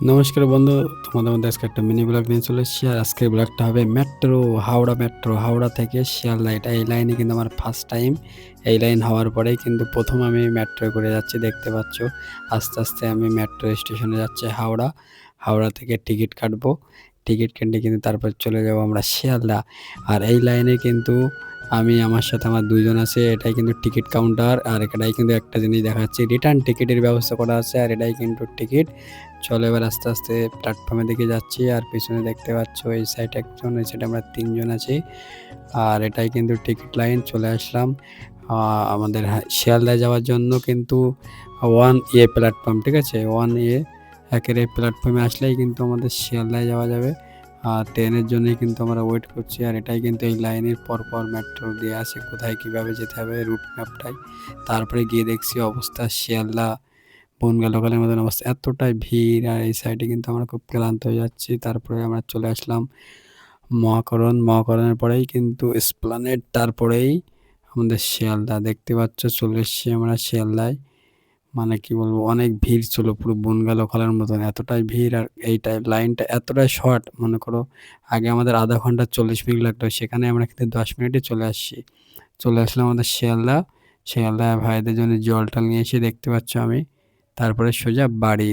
নমস্কার বন্ধু, তোমাদের মধ্যে আজকে একটা মিনি ব্লগ নিয়ে চলে এসেছি। আর আজকের ব্লগটা হবে মেট্রো, হাওড়া মেট্রো, হাওড়া থেকে শিয়ালদা। এই লাইনে কিন্তু আমার ফার্স্ট টাইম। এই লাইন হওয়ার পরেই কিন্তু প্রথম আমি মেট্রো করে যাচ্ছি, দেখতে পাচ্ছ। আস্তে আস্তে আমি মেট্রো স্টেশনে যাচ্ছি হাওড়া। হাওড়া থেকে টিকিট কাটবো, টিকিট কেটে কিন্তু তারপর চলে যাব আমরা শিয়ালদা। আর এই লাইনে কিন্তু আমার সাথে আমার দুইজন আছে। এটাই কিন্তু টিকিট কাউন্টার, আর এটাই কিন্তু একটা জিনিস দেখাচ্ছি, রিটার্ন টিকিটের ব্যবস্থা করা আছে। আর এটাই কিন্তু টিকিট। চলো এবার আস্তে আস্তে প্ল্যাটফর্মের দিকে যাচ্ছি। আর পিছনে দেখতে পাচ্ছ এই সাইডে একজন, এই সাইডে আমরা তিনজন আছি। আর এটাই কিন্তু টিকিট লাইন, চলে আসলাম আমাদের শিয়ালদায় যাওয়ার জন্য। কিন্তু 1A প্ল্যাটফর্ম, ঠিক আছে, 1A একের এই প্ল্যাটফর্মে আসলেই কিন্তু আমাদের শিয়ালদায় যাওয়া যাবে। আর ট্রেনের জন্যই কিন্তু আমরা ওয়েট করছি। আর এটাই কিন্তু এই লাইনের পরপর মেট্রো দিয়ে আছে, কোথায় কীভাবে যেতে হবে রুট ম্যাপটাই। তারপরে গিয়ে দেখছি অবস্থা শিয়ালদা বনগা লোকালের মতন অবস্থা, এতটাই ভিড়। আর এই সাইডে কিন্তু আমরা খুব ক্লান্ত হয়ে যাচ্ছি। তারপরে আমরা চলে আসলাম মহাকরণের পরেই কিন্তু এসপ্ল্যানেড, তারপরেই আমাদের শিয়ালদা। দেখতে পাচ্ছ চলে এসছি আমরা শিয়ালদায়। মানে কি বলবো, অনেক ভিড় ছিল, পুরো বনগা লোকালের মতন এতটাই ভিড়। আর এইটা লাইনটা এতটাই শর্ট, মনে করো আগে আমাদের আধা ঘন্টা 40 মিনিট লাগতো, সেখানে আমরা কিন্তু 10 মিনিটে চলে আসছি। চলে আসলাম আমাদের শিয়ালদা। ভাইদের জন্য জল টল নিয়ে এসে দেখতে পাচ্ছ আমি। তারপরে সোজা বাড়ি।